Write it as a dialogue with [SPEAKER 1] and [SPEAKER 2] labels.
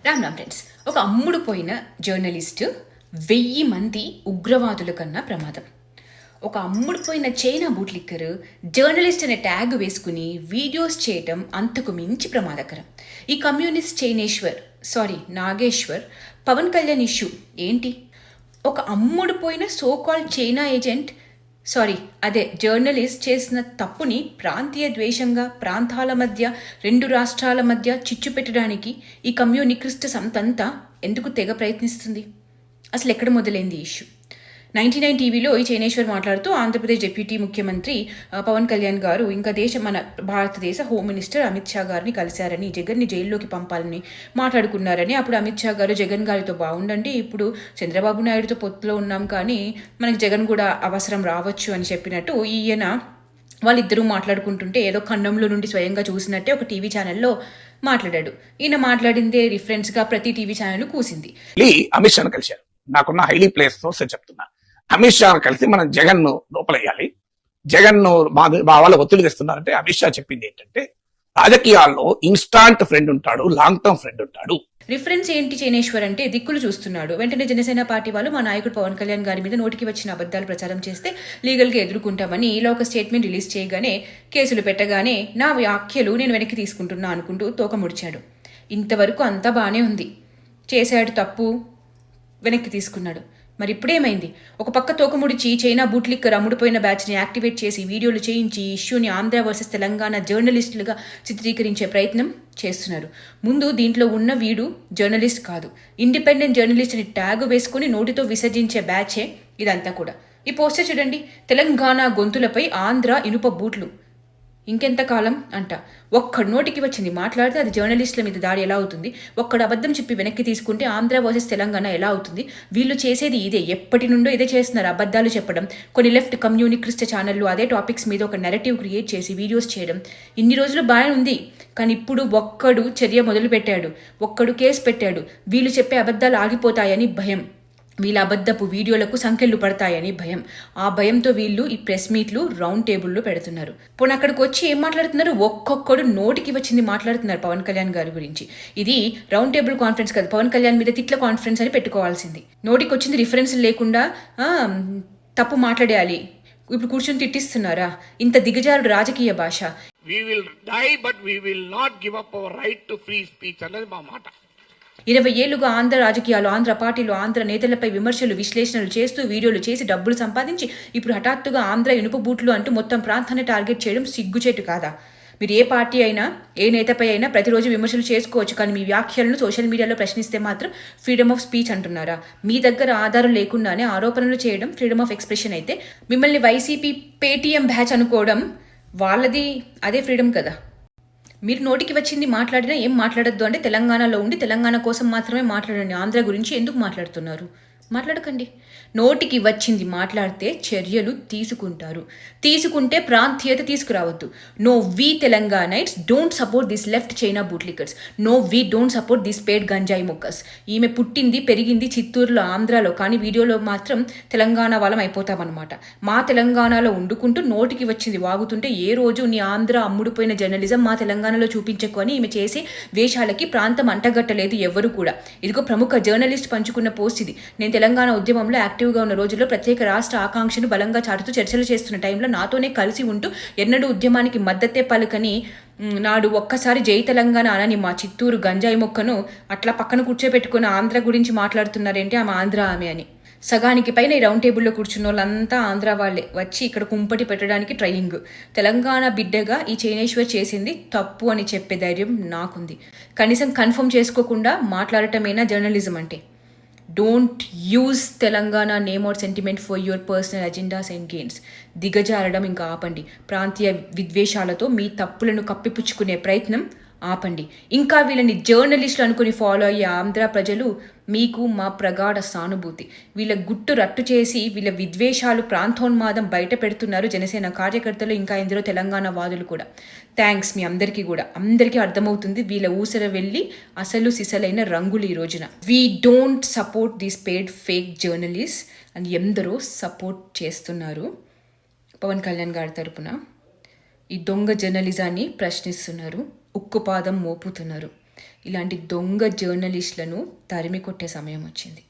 [SPEAKER 1] Ram friends, ఒక అమ్ముడు పోయిన జర్నలిస్టు 1000 మంది ఉగ్రవాదుల కన్నా ప్రమాదం. ఒక అమ్ముడుపోయిన చైనా బూట్లిక్కర్ జర్నలిస్ట్ అనే ట్యాగ్ వేసుకుని వీడియోస్ చేయటం అంతకు మించి ప్రమాదకరం. ఈ కమ్యూనిస్ట్ నాగేశ్వర్ పవన్ కళ్యాణ్ ఇష్యూ ఏంటి? ఒక అమ్ముడుపోయిన సోకాల్డ్ చైనా ఏజెంట్ జర్నలిస్ట్ చేసిన తప్పుని ప్రాంతీయ ద్వేషంగా ప్రాంతాల మధ్య 2 రాష్ట్రాల మధ్య చిచ్చు పెట్టడానికి ఈ కమ్యూనిస్ట్ సంతంతా ఎందుకు తెగ ప్రయత్నిస్తుంది? అసలు ఎక్కడ మొదలైంది ఈ ఇష్యూ? 99 టీవీలో ఈ చైనేశ్వర్ మాట్లాడుతూ ఆంధ్రప్రదేశ్ డిప్యూటీ ముఖ్యమంత్రి పవన్ కళ్యాణ్ గారు ఇంకా మన భారతదేశ హోమ్ మినిస్టర్ అమిత్ షా గారిని కలిశారని, జగన్ని జైల్లోకి పంపాలని మాట్లాడుకున్నారని. అప్పుడు అమిత్ షా గారు జగన్ గారితో బాగుండండి, ఇప్పుడు చంద్రబాబు నాయుడుతో పొత్తులో ఉన్నాం కానీ మనకి జగన్ కూడా అవసరం రావచ్చు అని చెప్పినట్టు ఈయన వాళ్ళిద్దరూ మాట్లాడుకుంటుంటే ఏదో ఖండంలో నుండి స్వయంగా చూసినట్టే ఒక టీవీ ఛానల్లో మాట్లాడాడు. ఈయన మాట్లాడిందే రిఫరెన్స్గా ప్రతి టీవీ ఛానల్ కూసింది.
[SPEAKER 2] అమిత్ షాను కలిశారు. నాకున్న హైలీ ప్లేస్ సోర్స్ చెప్తున్నా. అమిత్ షా కలిసి మనం జగన్ ను లోపలేయాలి, జగన్ ను మా వాళ్ళ ఒత్తిడి తెస్తున్నారంటే అమిత్ షా చెప్పింది ఏంటంటే రాజకీయాల్లో ఇన్స్టాంట్ ఫ్రెండ్ ఉంటాడు, లాంగ్ టర్మ్ ఫ్రెండ్ ఉంటాడు.
[SPEAKER 1] రిఫరెన్స్ ఏంటి చైనేశ్వర్ అంటే దిక్కులు చూస్తున్నాడు. వెంటనే జనసేన పార్టీ వాళ్ళు మా నాయకుడు పవన్ కళ్యాణ్ గారి మీద నోటికి వచ్చిన అబద్ధాలు ప్రచారం చేస్తే లీగల్గా ఎదుర్కొంటామని ఇలా ఒక స్టేట్మెంట్ రిలీజ్ చేయగానే, కేసులు పెట్టగానే నా వ్యాఖ్యలు నేను వెనక్కి తీసుకుంటున్నా అనుకుంటూ తోక ముడిచాడు. ఇంతవరకు అంతా బాగానే ఉంది. చేశాడు తప్పు, వెనక్కి తీసుకున్నాడు. మరి ఇప్పుడేమైంది? ఒక పక్క తోకముడిచి చైనా బూట్లిక్కర్ అమ్ముడుపోయిన బ్యాచ్ని యాక్టివేట్ చేసి వీడియోలు చేయించి ఇష్యూని ఆంధ్ర వర్సెస్ తెలంగాణ జర్నలిస్టులుగా చిత్రీకరించే ప్రయత్నం చేస్తున్నారు. ముందు దీంట్లో ఉన్న వీడు జర్నలిస్ట్ కాదు, ఇండిపెండెంట్ జర్నలిస్ట్ అని ట్యాగ్ వేసుకుని నోటితో విసర్జించే బ్యాచే ఇదంతా కూడా. ఈ పోస్టర్ చూడండి, తెలంగాణ గొంతులపై ఆంధ్ర ఇనుప బూట్లు. ఇంకెంతకాలం అంట. ఒక్కడు నోటికి వచ్చింది మాట్లాడితే అది జర్నలిస్టుల మీద దాడి ఎలా అవుతుంది? ఒక్కడు అబద్ధం చెప్పి వెనక్కి తీసుకుంటే ఆంధ్ర వర్సెస్ తెలంగాణ ఎలా అవుతుంది? వీళ్ళు చేసేది ఇదే, ఎప్పటి నుండో ఇదే చేస్తున్నారు, అబద్ధాలు చెప్పడం. కొన్ని లెఫ్ట్ కమ్యూనిస్ట్ ఛానళ్ళు అదే టాపిక్స్ మీద ఒక నెరేటివ్ క్రియేట్ చేసి వీడియోస్ చేయడం. ఇన్ని రోజులు బాగానే ఉంది, కానీ ఇప్పుడు ఒక్కడు చర్య మొదలు పెట్టాడు, ఒక్కడు కేసు పెట్టాడు. వీళ్ళు చెప్పే అబద్ధాలు ఆగిపోతాయని భయం, వీళ్ళ అబద్ధపు వీడియోలకు సంఖ్యలు పడతాయని భయం. ఆ భయంతో వీళ్ళు ఈ ప్రెస్ మీట్లు రౌండ్ టేబుల్లో పెడుతున్నారు. పోనీ అక్కడికి వచ్చి ఏం మాట్లాడుతున్నారు? ఒక్కొక్కడు నోటికి వచ్చింది మాట్లాడుతున్నారు పవన్ కళ్యాణ్ గారి గురించి. ఇది రౌండ్ టేబుల్ కాన్ఫరెన్స్ కాదు, పవన్ కళ్యాణ్ మీద తిట్ల కాన్ఫరెన్స్ అని పెట్టుకోవాల్సింది. నోటికి వచ్చింది రిఫరెన్స్ లేకుండా తప్పు మాట్లాడేయాలి. ఇప్పుడు కూర్చొని తిట్టిస్తున్నారా? ఇంత దిగజారుడు రాజకీయ భాష.
[SPEAKER 3] We will die, but we will not give up our right to free speech అన్నది మా మాట.
[SPEAKER 1] 20 ఏళ్లుగా ఆంధ్ర రాజకీయాలు, ఆంధ్ర పార్టీలు, ఆంధ్ర నేతలపై విమర్శలు, విశ్లేషణలు చేస్తూ వీడియోలు చేసి డబ్బులు సంపాదించి ఇప్పుడు హఠాత్తుగా ఆంధ్ర ఇనుప బూట్లు అంటూ మొత్తం ప్రాంతాన్ని టార్గెట్ చేయడం సిగ్గుచేటు కాదా? మీరు ఏ పార్టీ అయినా ఏ నేతపై అయినా ప్రతిరోజు విమర్శలు చేసుకోవచ్చు, కానీ మీ వ్యాఖ్యలను సోషల్ మీడియాలో ప్రశ్నిస్తే మాత్రం ఫ్రీడమ్ ఆఫ్ స్పీచ్ అంటున్నారా? మీ దగ్గర ఆధారం లేకుండానే ఆరోపణలు చేయడం ఫ్రీడమ్ ఆఫ్ ఎక్స్ప్రెషన్ అయితే, మిమ్మల్ని వైసీపీ పేటీఎం బ్యాచ్ అనుకోవడం వాళ్ళది అదే ఫ్రీడమ్ కదా. మీరు నోటికి వచ్చింది మాట్లాడినా ఏం మాట్లాడద్దు అంటే తెలంగాణలో ఉండి తెలంగాణ కోసం మాత్రమే మాట్లాడండి, ఆంధ్ర గురించి ఎందుకు మాట్లాడుతున్నారు? మాట్లాడకండి. నోటికి వచ్చింది మాట్లాడితే చర్యలు తీసుకుంటే ప్రాంతీయత తీసుకురావద్దు. No, we Telanganites don't support this left China bootlickers. No, we don't support this paid ganjayi మొక్కస్. ఈమె పుట్టింది పెరిగింది చిత్తూరులో, ఆంధ్రాలో, కానీ వీడియోలో మాత్రం తెలంగాణ వాళ్ళం అయిపోతామన్నమాట. మా తెలంగాణలో వండుకుంటూ నోటికి వచ్చింది వాగుతుంటే ఏ రోజు నీ ఆంధ్ర అమ్ముడుపోయిన జర్నలిజం మా తెలంగాణలో చూపించకు అని ఈమె చేసే వేషాలకి ప్రాంతం అంటగట్టలేదు ఎవరు కూడా. ఇదిగో ప్రముఖ జర్నలిస్ట్ పంచుకున్న పోస్ట్ ఇది. నేను తెలంగాణ ఉద్యమంలో యాక్టివ్గా ఉన్న రోజుల్లో ప్రత్యేక రాష్ట్ర ఆకాంక్షను బలంగా చాటుతూ చర్చలు చేస్తున్న టైంలో నాతోనే కలిసి ఉంటూ ఎన్నడూ ఉద్యమానికి మద్దతే పలుకని నాడు ఒక్కసారి జై తెలంగాణ అనని మా చిత్తూరు గంజాయి మొక్కను అట్లా పక్కన కూర్చోబెట్టుకుని ఆంధ్ర గురించి మాట్లాడుతున్నారేంటి ఆమె ఆంధ్ర ఆమె అని. సగానికి పైన ఈ రౌండ్ టేబుల్లో కూర్చున్న వాళ్ళంతా ఆంధ్ర వాళ్ళే వచ్చి ఇక్కడ కుంపటి పెట్టడానికి ట్రయింగ్. తెలంగాణ బిడ్డగా ఈ చైనేశ్వర్ చేసింది తప్పు అని చెప్పే ధైర్యం నాకుంది. కనీసం కన్ఫర్మ్ చేసుకోకుండా మాట్లాడటమేనా జర్నలిజం అంటే? Don't use Telangana name or sentiment for your personal agendas and gains. దిగజారడం ఇంకా ఆపండి. ప్రాంతీయ విద్వేషాలతో మీ తప్పులను కప్పిపుచ్చుకునే ప్రయత్నం ఆపండి. ఇంకా వీళ్ళని జర్నలిస్టులు అనుకుని ఫాలో అయ్యే ఆంధ్ర ప్రజలు మీకు మా ప్రగాఢ సానుభూతి. వీళ్ళ గుట్టు రట్టు చేసి వీళ్ళ విద్వేషాలు, ప్రాంతోన్మాదం బయట పెడుతున్నారు జనసేన కార్యకర్తలు, ఇంకా ఇందులో తెలంగాణ వాదులు కూడా. థ్యాంక్స్ మీ అందరికీ కూడా. అందరికీ అర్థమవుతుంది వీళ్ళ ఊసర వెళ్ళి అసలు సిసలైన రంగులు ఈ రోజున. We don't support this paid fake journalist అని ఎందరో సపోర్ట్ చేస్తున్నారు. పవన్ కళ్యాణ్ గారి తరపున ఈ దొంగ జర్నలిజాన్ని ప్రశ్నిస్తున్నారు, ఉక్కుపాదం మోపుతున్నారు. ఇలాంటి దొంగ జర్నలిస్టులను తరిమి కొట్టే సమయం వచ్చింది.